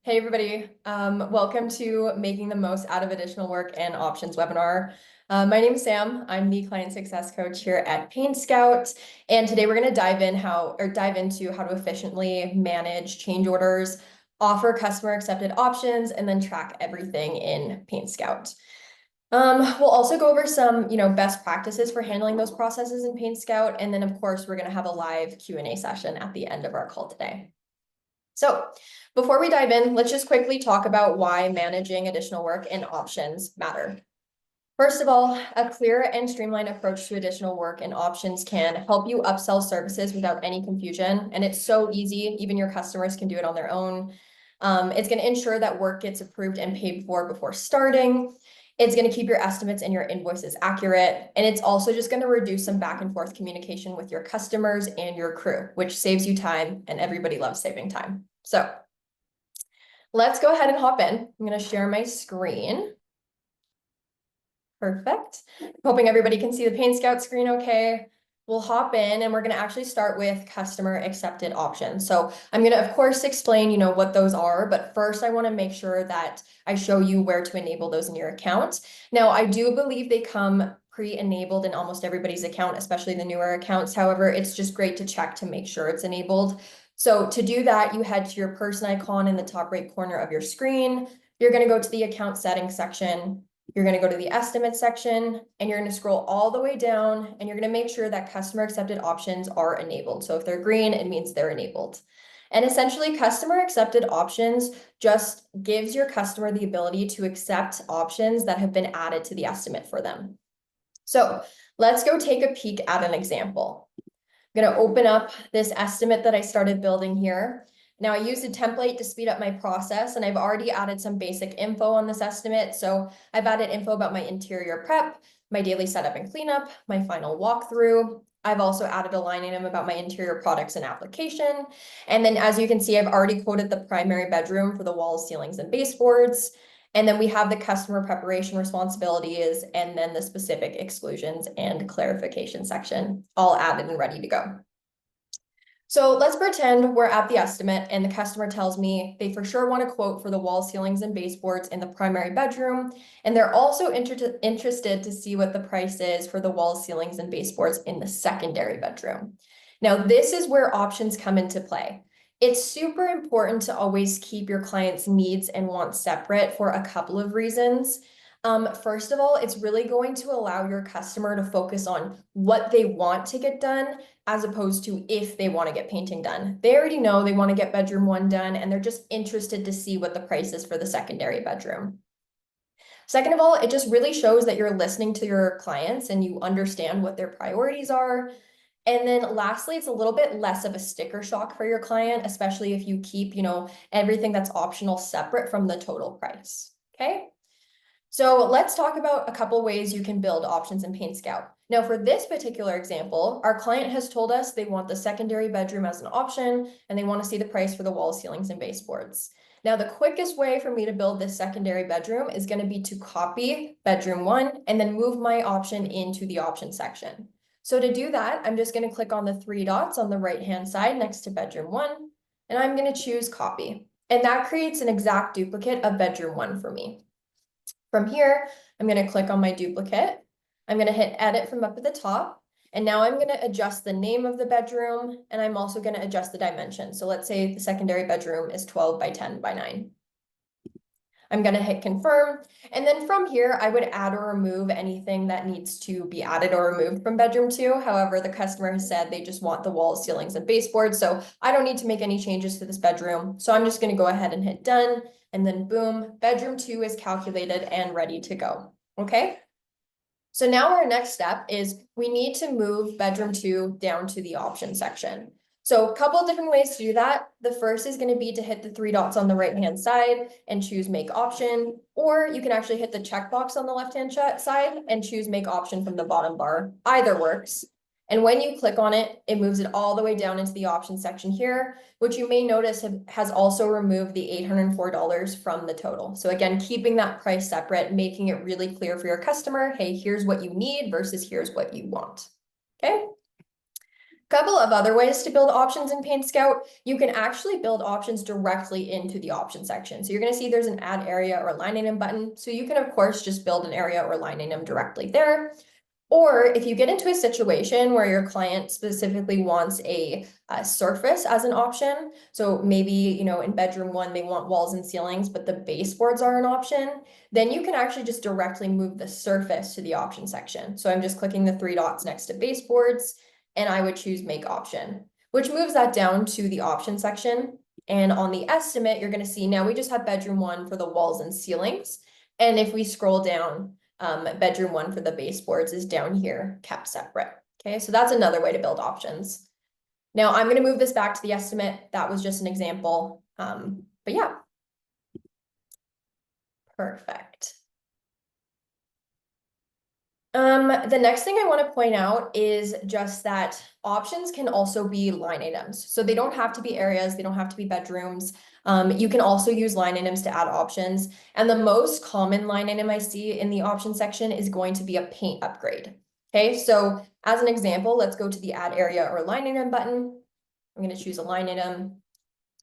Hey everybody, welcome to Making the Most Out of Additional Work and Options webinar. My name is Sam. I'm the Client Success Coach here at PaintScout, and today we're going to dive into how to efficiently manage change orders, offer customer accepted options, and then track everything in PaintScout. We'll also go over some, best practices for handling those processes in PaintScout, and then of course we're going to have a live Q&A session at the end of our call today. So before we dive in, let's just quickly talk about why managing additional work and options matter. First of all, a clear and streamlined approach to additional work and options can help you upsell services without any confusion. And it's so easy, even your customers can do it on their own. It's going to ensure that work gets approved and paid for before starting. It's going to keep your estimates and your invoices accurate. And it's also just going to reduce some back and forth communication with your customers and your crew, which saves you time, and everybody loves saving time. So let's go ahead and hop in. I'm going to share my screen. Perfect. Hoping everybody can see the PaintScout screen okay. We'll hop in and we're going to actually start with customer accepted options. So I'm going to, of course, explain, what those are. But first, I want to make sure that I show you where to enable those in your account. Now, I do believe they come pre-enabled in almost everybody's account, especially the newer accounts. However, it's just great to check to make sure it's enabled. So to do that, you head to your person icon in the top right corner of your screen. You're going to go to the account settings section. You're going to go to the estimate section, and you're going to scroll all the way down, and you're going to make sure that customer accepted options are enabled. So if they're green, it means they're enabled. And essentially, customer accepted options just gives your customer the ability to accept options that have been added to the estimate for them. So let's go take a peek at an example. I'm going to open up this estimate that I started building here. Now I used a template to speed up my process, and I've already added some basic info on this estimate. So I've added info about my interior prep, my daily setup and cleanup, my final walkthrough. I've also added a line item about my interior products and application. And then as you can see, I've already quoted the primary bedroom for the walls, ceilings, and baseboards. And then we have the customer preparation responsibilities and then the specific exclusions and clarification section all added and ready to go. So let's pretend we're at the estimate and the customer tells me they for sure want a quote for the walls, ceilings, and baseboards in the primary bedroom. And they're also interested to see what the price is for the walls, ceilings, and baseboards in the secondary bedroom. Now, this is where options come into play. It's super important to always keep your client's needs and wants separate for a couple of reasons. First of all, it's really going to allow your customer to focus on what they want to get done as opposed to if they want to get painting done. They already know they want to get bedroom 1 done, and they're just interested to see what the price is for the secondary bedroom. Second of all, it just really shows that you're listening to your clients and you understand what their priorities are. And then lastly, it's a little bit less of a sticker shock for your client, especially if you keep, everything that's optional separate from the total price. Okay. So let's talk about a couple ways you can build options in PaintScout. Now, for this particular example, our client has told us they want the secondary bedroom as an option, and they want to see the price for the walls, ceilings, and baseboards. Now, the quickest way for me to build this secondary bedroom is going to be to copy bedroom 1 and then move my option into the option section. So to do that, I'm just going to click on the 3 dots on the right-hand side next to bedroom 1, and I'm going to choose copy. And that creates an exact duplicate of bedroom 1 for me. From here, I'm going to click on my duplicate. I'm going to hit edit from up at the top. And now I'm going to adjust the name of the bedroom, and I'm also going to adjust the dimension. So let's say the secondary bedroom is 12 by 10 by 9. I'm going to hit confirm. And then from here, I would add or remove anything that needs to be added or removed from bedroom 2. However, the customer has said they just want the walls, ceilings, and baseboards. So I don't need to make any changes to this bedroom. So I'm just going to go ahead and hit done. And then boom, bedroom 2 is calculated and ready to go. Okay. So now our next step is we need to move bedroom 2 down to the option section. So a couple of different ways to do that. The first is going to be to hit the 3 dots on the right-hand side and choose make option, or you can actually hit the checkbox on the left-hand side and choose make option from the bottom bar. Either works. And when you click on it, it moves it all the way down into the option section here, which you may notice has also removed the $804 from the total. So again, keeping that price separate, making it really clear for your customer, hey, here's what you need versus here's what you want. Okay. Couple of other ways to build options in PaintScout. You can actually build options directly into the option section. So you're going to see there's an add area or line item button. So you can, of course, just build an area or line item directly there. Or if you get into a situation where your client specifically wants a surface as an option, so maybe, you know, in bedroom 1, they want walls and ceilings, but the baseboards are an option, then you can actually just directly move the surface to the option section. So I'm just clicking the 3 dots next to baseboards, and I would choose make option, which moves that down to the option section. And on the estimate, you're going to see now we just have bedroom 1 for the walls and ceilings. And if we scroll down, bedroom 1 for the baseboards is down here, kept separate. Okay, so that's another way to build options. Now I'm going to move this back to the estimate. That was just an example. But yeah. Perfect. The next thing I want to point out is just that options can also be line items. So they don't have to be areas, they don't have to be bedrooms. You can also use line items to add options. And the most common line item I see in the option section is going to be a paint upgrade. Okay, so as an example, let's go to the add area or line item button. I'm going to choose a line item.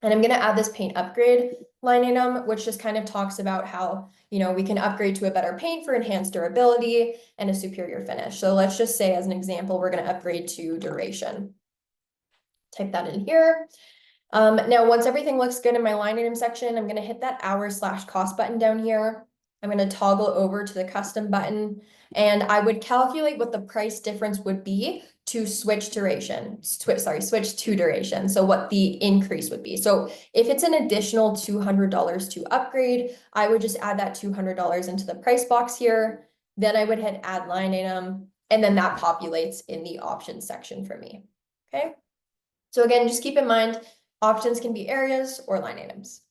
And I'm going to add this paint upgrade line item, which just kind of talks about how, you know, we can upgrade to a better paint for enhanced durability and a superior finish. So let's just say, as an example, we're going to upgrade to duration. Type that in here. Now, once everything looks good in my line item section, I'm going to hit that hours/cost button down here. I'm going to toggle over to the custom button, and I would calculate what the price difference would be to switch duration, switch to duration. So what the increase would be. So if it's an additional $200 to upgrade, I would just add that $200 into the price box here. Then I would hit add line item, and then that populates in the options section for me. Okay. So again, just keep in mind, options can be areas or line items.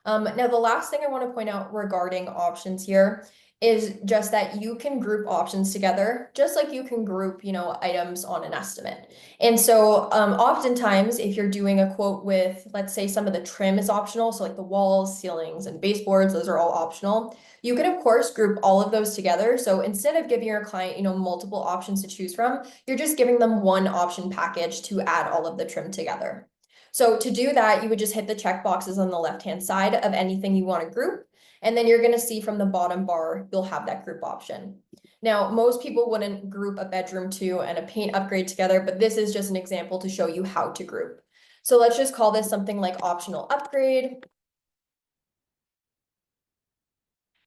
Now, the last thing I want to point out regarding options here is just that you can group options together, just like you can group, you know, items on an estimate. And so oftentimes, if you're doing a quote with, let's say some of the trim is optional, so like the walls, ceilings, and baseboards, those are all optional. You can, of course, group all of those together. So instead of giving your client, you know, multiple options to choose from, you're just giving them one option package to add all of the trim together. So to do that, you would just hit the check boxes on the left-hand side of anything you want to group. And then you're going to see from the bottom bar, you'll have that group option. Now, most people wouldn't group a bedroom 2 and a paint upgrade together, but this is just an example to show you how to group. So let's just call this something like optional upgrade.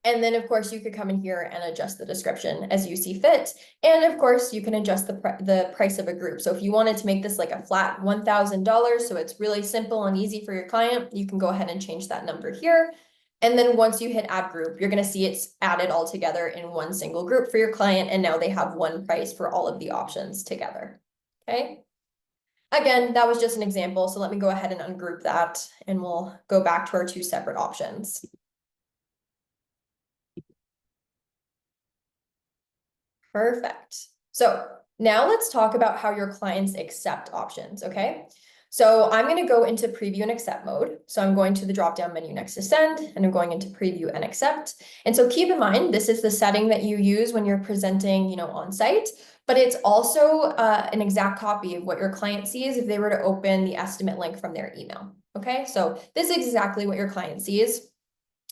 And then, of course, you could come in here and adjust the description as you see fit. And of course, you can adjust the price of a group. So if you wanted to make this like a flat $1,000, so it's really simple and easy for your client, you can go ahead and change that number here. And then once you hit add group, you're going to see it's added all together in one single group for your client. And now they have one price for all of the options together. Okay. Again, that was just an example. So let me go ahead and ungroup that, and we'll go back to our 2 separate options. Perfect. So now let's talk about how your clients accept options, okay? So I'm going to go into preview and accept mode. So I'm going to the drop-down menu next to send, and I'm going into preview and accept. And so keep in mind, this is the setting that you use when you're presenting, you know, on site, but it's also an exact copy of what your client sees if they were to open the estimate link from their email, okay? So this is exactly what your client sees.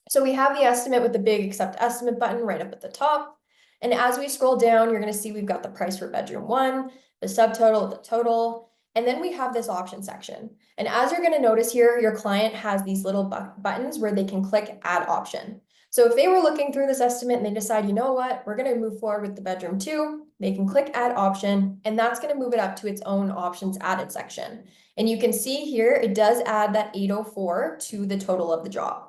So we have the estimate with the big accept estimate button right up at the top. And as we scroll down, you're going to see we've got the price for bedroom 1, the subtotal, the total, and then we have this option section. And as you're going to notice here, your client has these little buttons where they can click add option. So if they were looking through this estimate and they decide, you know what, we're going to move forward with the bedroom 2, they can click add option, and that's going to move it up to its own options added section. And you can see here, it does add that 804 to the total of the job.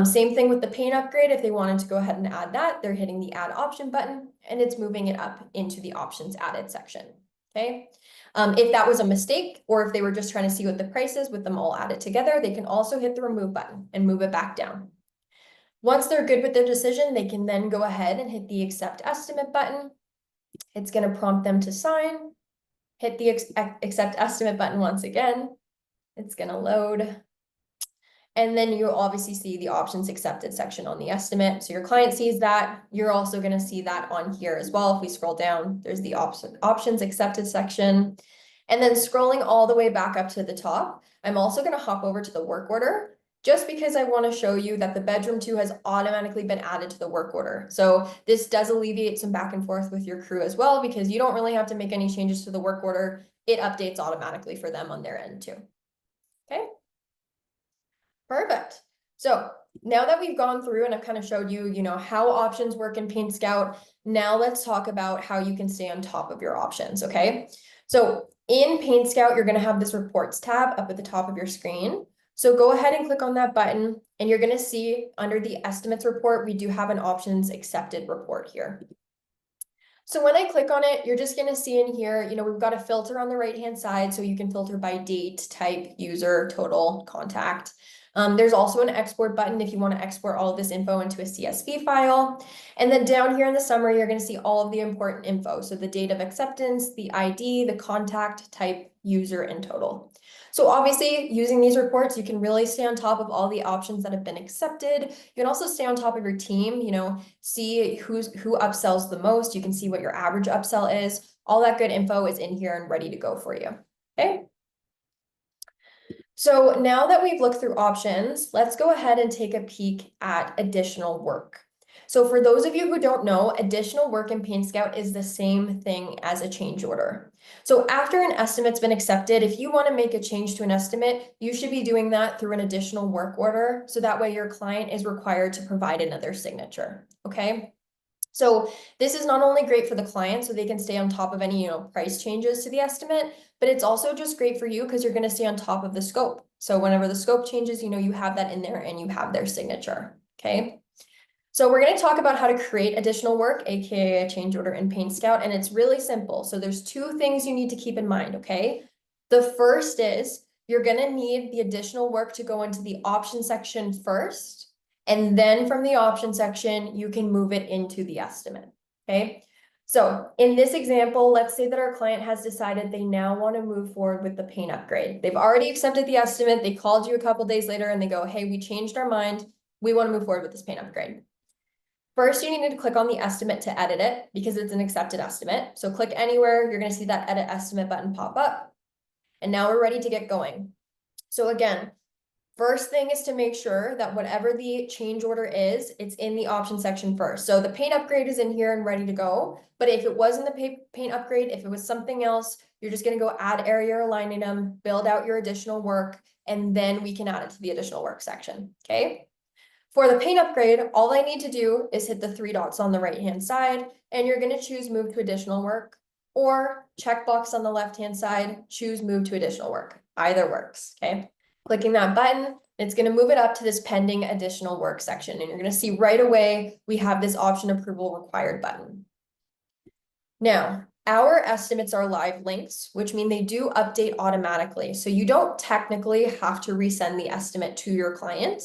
Same thing with the paint upgrade. If they wanted to go ahead and add that, they're hitting the add option button, and it's moving it up into the options added section. Okay. If that was a mistake, or if they were just trying to see what the price is with them all added together, they can also hit the remove button and move it back down. Once they're good with their decision, they can then go ahead and hit the accept estimate button. It's going to prompt them to sign. Hit the accept estimate button once again. It's going to load. And then you'll obviously see the options accepted section on the estimate. So your client sees that. You're also going to see that on here as well. If we scroll down, there's the options accepted section. And then scrolling all the way back up to the top, I'm also going to hop over to the work order just because I want to show you that the bedroom 2 has automatically been added to the work order. So this does alleviate some back and forth with your crew as well, because you don't really have to make any changes to the work order. It updates automatically for them on their end too. Okay, perfect. So now that we've gone through and I've kind of showed you, how options work in PaintScout, now let's talk about how you can stay on top of your options, okay? So in PaintScout, you're going to have this reports tab up at the top of your screen. So go ahead and click on that button, and you're going to see under the estimates report, we do have an options accepted report here. So when I click on it, you're just going to see in here, we've got a filter on the right-hand side, so you can filter by date, type, user, total, contact. There's also an export button if you want to export all of this info into a CSV file. And then down here in the summary, you're going to see all of the important info. So the date of acceptance, the ID, the contact, type, user, and total. So obviously, using these reports, you can really stay on top of all the options that have been accepted. You can also stay on top of your team, see who upsells the most. You can see what your average upsell is. All that good info is in here and ready to go for you. Okay. So now that we've looked through options, let's go ahead and take a peek at additional work. So for those of you who don't know, additional work in PaintScout is the same thing as a change order. So after an estimate's been accepted, if you want to make a change to an estimate, you should be doing that through an additional work order. So that way your client is required to provide another signature. Okay. So this is not only great for the client so they can stay on top of any, price changes to the estimate, but it's also just great for you because you're going to stay on top of the scope. So whenever the scope changes, you have that in there and you have their signature. Okay. So we're going to talk about how to create additional work, aka a change order in PaintScout, and it's really simple. So there's two things you need to keep in mind, okay? The first is you're going to need the additional work to go into the option section first, and then from the option section, you can move it into the estimate, okay? So in this example, let's say that our client has decided they now want to move forward with the paint upgrade. They've already accepted the estimate. They called you a couple days later and they go, hey, we changed our mind. We want to move forward with this paint upgrade. First, you need to click on the estimate to edit it because it's an accepted estimate. So click anywhere, you're going to see that edit estimate button pop up. And now we're ready to get going. So again, first thing is to make sure that whatever the change order is, it's in the option section first. So the paint upgrade is in here and ready to go. But if it wasn't the paint upgrade, if it was something else, you're just going to go add area or line item, build out your additional work, and then we can add it to the additional work section. Okay. For the paint upgrade, all I need to do is hit the three dots on the right-hand side, and you're going to choose move to additional work, or checkbox on the left-hand side, choose move to additional work. Either works, okay? Clicking that button, it's going to move it up to this pending additional work section, and you're going to see right away we have this option approval required button. Now, our estimates are live links, which mean they do update automatically. So you don't technically have to resend the estimate to your client.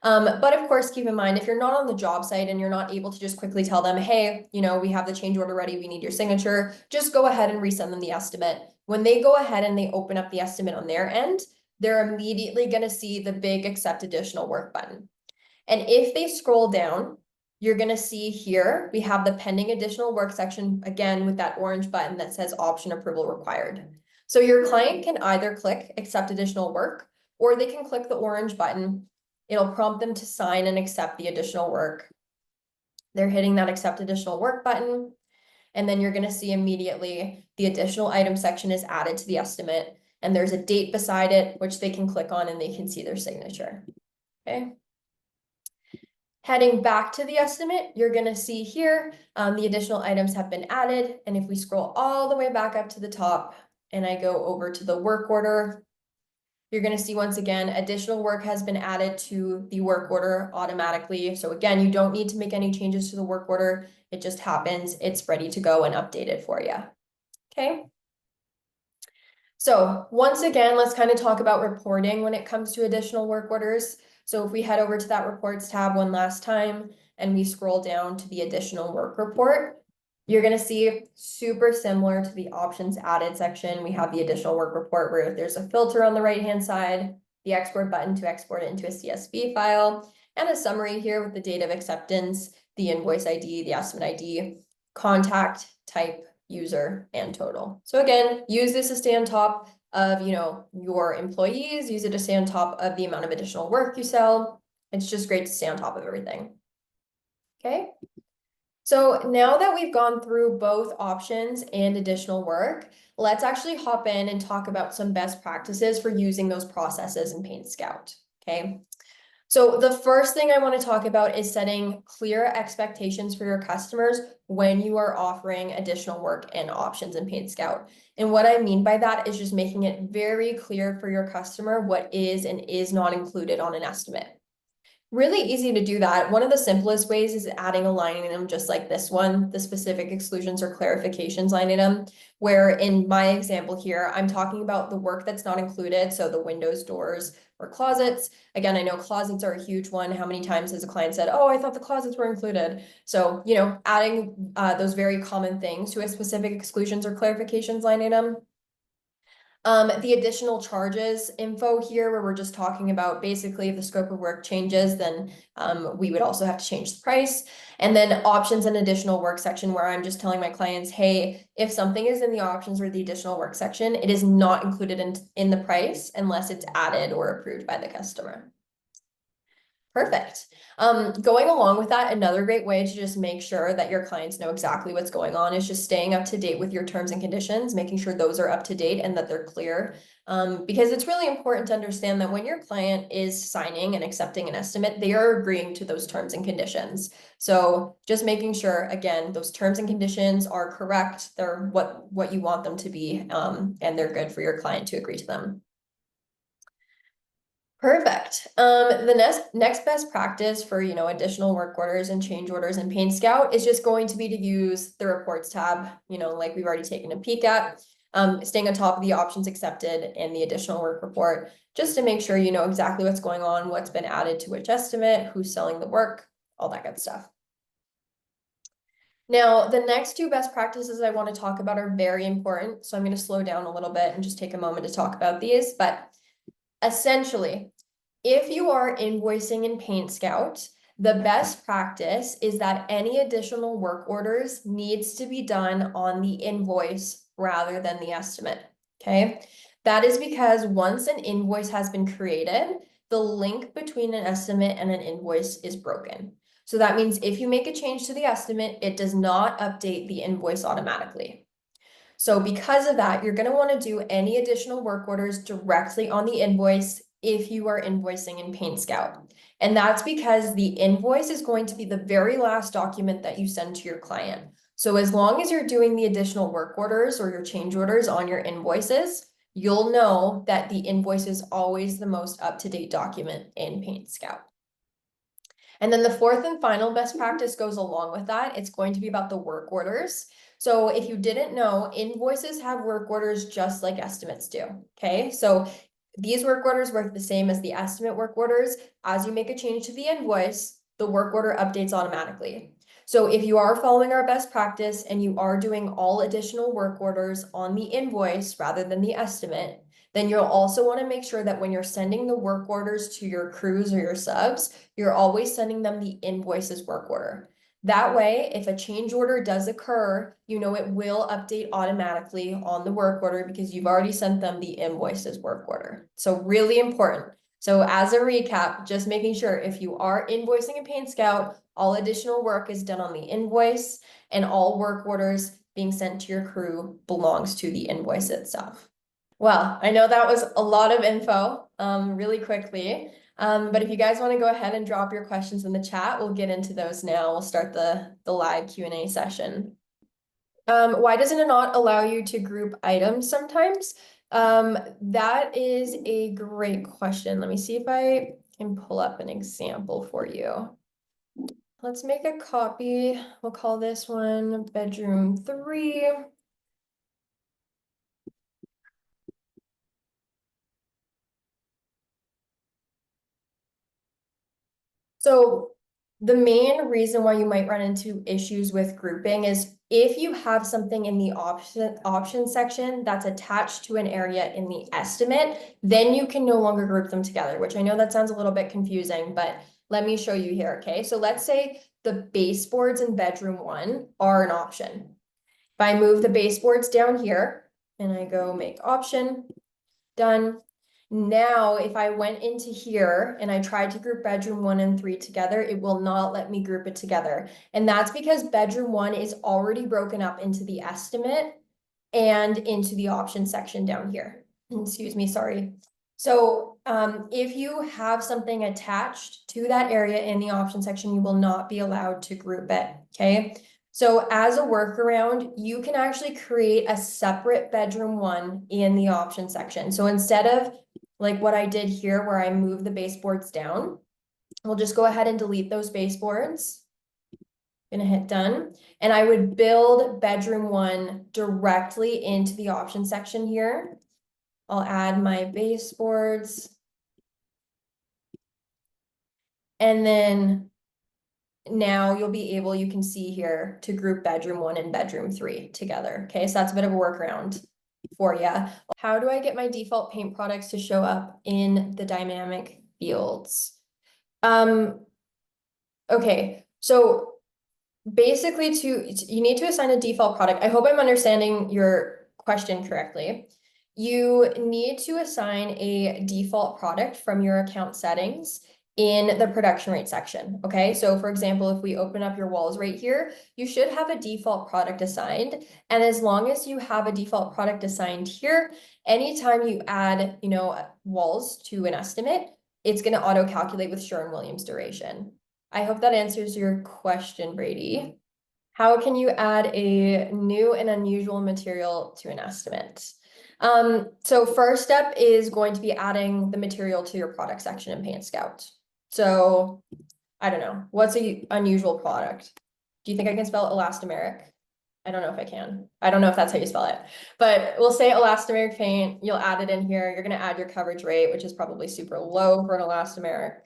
But of course, keep in mind, if you're not on the job site and you're not able to just quickly tell them, hey, we have the change order ready, we need your signature, just go ahead and resend them the estimate. When they go ahead and they open up the estimate on their end, they're immediately going to see the big accept additional work button. And if they scroll down, you're going to see here, we have the pending additional work section, again, with that orange button that says option approval required. So your client can either click accept additional work, or they can click the orange button. It'll prompt them to sign and accept the additional work. They're hitting that accept additional work button. And then you're going to see immediately the additional item section is added to the estimate. And there's a date beside it, which they can click on and they can see their signature. Okay. Heading back to the estimate, you're going to see here the additional items have been added. And if we scroll all the way back up to the top and I go over to the work order, you're going to see once again, additional work has been added to the work order automatically. So again, you don't need to make any changes to the work order. It just happens. It's ready to go and updated for you. Okay. So once again, let's kind of talk about reporting when it comes to additional work orders. So if we head over to that reports tab one last time and we scroll down to the additional work report, you're going to see super similar to the options added section. We have the additional work report where there's a filter on the right-hand side, the export button to export it into a CSV file, and a summary here with the date of acceptance, the invoice ID, the estimate ID, contact, type, user, and total. So again, use this to stay on top of, your employees, use it to stay on top of the amount of additional work you sell. It's just great to stay on top of everything. Okay. So now that we've gone through both options and additional work, let's actually hop in and talk about some best practices for using those processes in PaintScout. Okay. So the first thing I want to talk about is setting clear expectations for your customers when you are offering additional work and options in PaintScout. And what I mean by that is just making it very clear for your customer what is and is not included on an estimate. Really easy to do that. One of the simplest ways is adding a line item just like this one, the specific exclusions or clarifications line item, where in my example here, I'm talking about the work that's not included. So the windows, doors, or closets. Again, I know closets are a huge one. How many times has a client said, oh, I thought the closets were included? So, adding those very common things to a specific exclusions or clarifications line item. The additional charges info here, where we're just talking about basically if the scope of work changes, then we would also have to change the price. And then options and additional work section, where I'm just telling my clients, hey, if something is in the options or the additional work section, it is not included in the price unless it's added or approved by the customer. Perfect. Going along with that, another great way to just make sure that your clients know exactly what's going on is just staying up to date with your terms and conditions, making sure those are up to date and that they're clear. Because it's really important to understand that when your client is signing and accepting an estimate, they are agreeing to those terms and conditions. So just making sure, again, those terms and conditions are correct, they're what you want them to be, and they're good for your client to agree to them. Perfect. The next best practice for, additional work orders and change orders in PaintScout is just going to be to use the reports tab, like we've already taken a peek at, staying on top of the options accepted and the additional work report, just to make sure you know exactly what's going on, what's been added to which estimate, who's selling the work, all that good stuff. Now, the next two best practices I want to talk about are very important. So I'm going to slow down a little bit and just take a moment to talk about these, but essentially, if you are invoicing in PaintScout, the best practice is that any additional work orders needs to be done on the invoice rather than the estimate, okay? That is because once an invoice has been created, the link between an estimate and an invoice is broken. So that means if you make a change to the estimate, it does not update the invoice automatically. So because of that, you're going to want to do any additional work orders directly on the invoice if you are invoicing in PaintScout. And that's because the invoice is going to be the very last document that you send to your client. So as long as you're doing the additional work orders or your change orders on your invoices, you'll know that the invoice is always the most up-to-date document in PaintScout. And then the fourth and final best practice goes along with that. It's going to be about the work orders. So if you didn't know, invoices have work orders just like estimates do, okay? So these work orders work the same as the estimate work orders. As you make a change to the invoice, the work order updates automatically. So if you are following our best practice and you are doing all additional work orders on the invoice rather than the estimate, then you'll also want to make sure that when you're sending the work orders to your crews or your subs, you're always sending them the invoices work order. That way, if a change order does occur, it will update automatically on the work order because you've already sent them the invoices work order. So really important. So as a recap, just making sure if you are invoicing in PaintScout, all additional work is done on the invoice and all work orders being sent to your crew belongs to the invoice itself. Well, I know that was a lot of info really quickly. But if you guys want to go ahead and drop your questions in the chat, we'll get into those now. We'll start the live Q&A session. Why doesn't it not allow you to group items sometimes? That is a great question. Let me see if I can pull up an example for you. Let's make a copy. We'll call this one bedroom 3. So the main reason why you might run into issues with grouping is if you have something in the option section that's attached to an area in the estimate, then you can no longer group them together, which I know that sounds a little bit confusing, but let me show you here, okay? So let's say the baseboards in bedroom 1 are an option. If I move the baseboards down here and I go make option, done. Now, if I went into here and I tried to group bedroom 1 and 3 together, it will not let me group it together. And that's because bedroom 1 is already broken up into the estimate and into the option section down here. Excuse me, sorry. So if you have something attached to that area in the option section, you will not be allowed to group it, okay? So as a workaround, you can actually create a separate bedroom 1 in the option section. So instead of like what I did here where I move the baseboards down, we'll just go ahead and delete those baseboards. Gonna hit done. And I would build bedroom 1 directly into the option section here. I'll add my baseboards. And then now you'll be able, you can see here, to group bedroom 1 and bedroom 3 together. Okay, so that's a bit of a workaround for you. How do I get my default paint products to show up in the dynamic fields? Okay, so basically you need to assign a default product. I hope I'm understanding your question correctly. You need to assign a default product from your account settings in the production rate section, okay? So for example, if we open up your walls right here, you should have a default product assigned. And as long as you have a default product assigned here, anytime you add, walls to an estimate, it's gonna auto-calculate with Sherwin-Williams duration. I hope that answers your question, Brady. How can you add a new and unusual material to an estimate? So first step is going to be adding the material to your product section in PaintScout. So I don't know, what's a unusual product? Do you think I can spell elastomeric? I don't know if I can. I don't know if that's how you spell it, but we'll say elastomeric paint. You'll add it in here. You're going to add your coverage rate, which is probably super low for an elastomeric.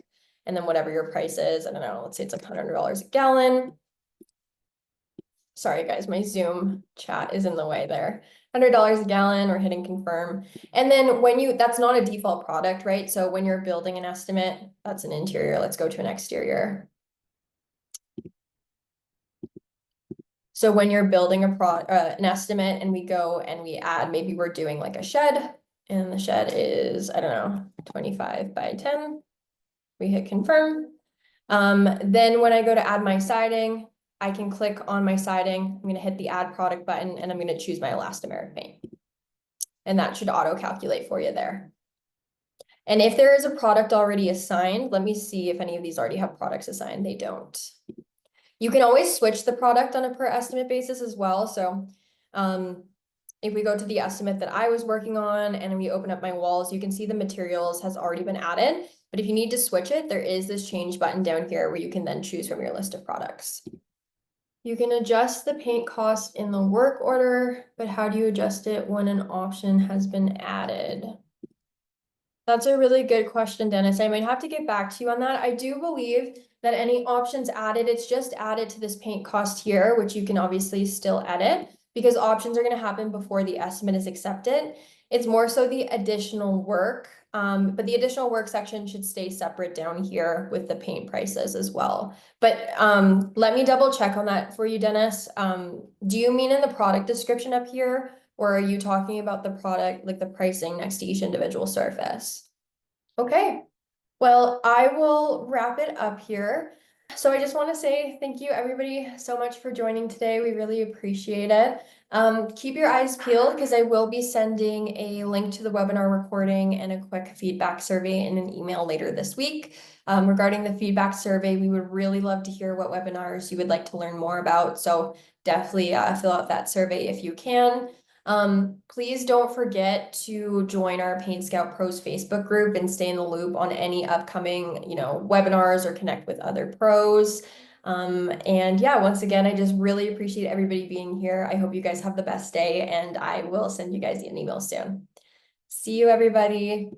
And then whatever your price is, I don't know, let's say it's like $100 a gallon. Sorry, guys, my Zoom chat is in the way there. $100 a gallon, we're hitting confirm. And then that's not a default product, right? So when you're building an estimate, that's an interior. Let's go to an exterior. So when you're building an estimate and we go and we add, maybe we're doing like a shed, and the shed is, I don't know, 25 by 10. We hit confirm. Then when I go to add my siding, I can click on my siding. I'm going to hit the add product button and I'm going to choose my elastomeric paint. And that should auto calculate for you there. And if there is a product already assigned, let me see if any of these already have products assigned. They don't. You can always switch the product on a per estimate basis as well. So if we go to the estimate that I was working on and we open up my walls, you can see the materials has already been added. But if you need to switch it, there is this change button down here where you can then choose from your list of products. You can adjust the paint cost in the work order, but how do you adjust it when an option has been added? That's a really good question, Dennis. I might have to get back to you on that. I do believe that any options added, it's just added to this paint cost here, which you can obviously still edit because options are going to happen before the estimate is accepted. It's more so the additional work, but the additional work section should stay separate down here with the paint prices as well. But let me double check on that for you, Dennis. Do you mean in the product description up here? Or are you talking about the product, like the pricing next to each individual surface? Okay, well, I will wrap it up here. So I just want to say thank you everybody so much for joining today. We really appreciate it. Keep your eyes peeled because I will be sending a link to the webinar recording and a quick feedback survey in an email later this week. Regarding the feedback survey, we would really love to hear what webinars you would like to learn more about. So definitely fill out that survey if you can. Please don't forget to join our PaintScout Pros Facebook group and stay in the loop on any upcoming, webinars or connect with other pros. And yeah, once again, I just really appreciate everybody being here. I hope you guys have the best day and I will send you guys an email soon. See you, everybody.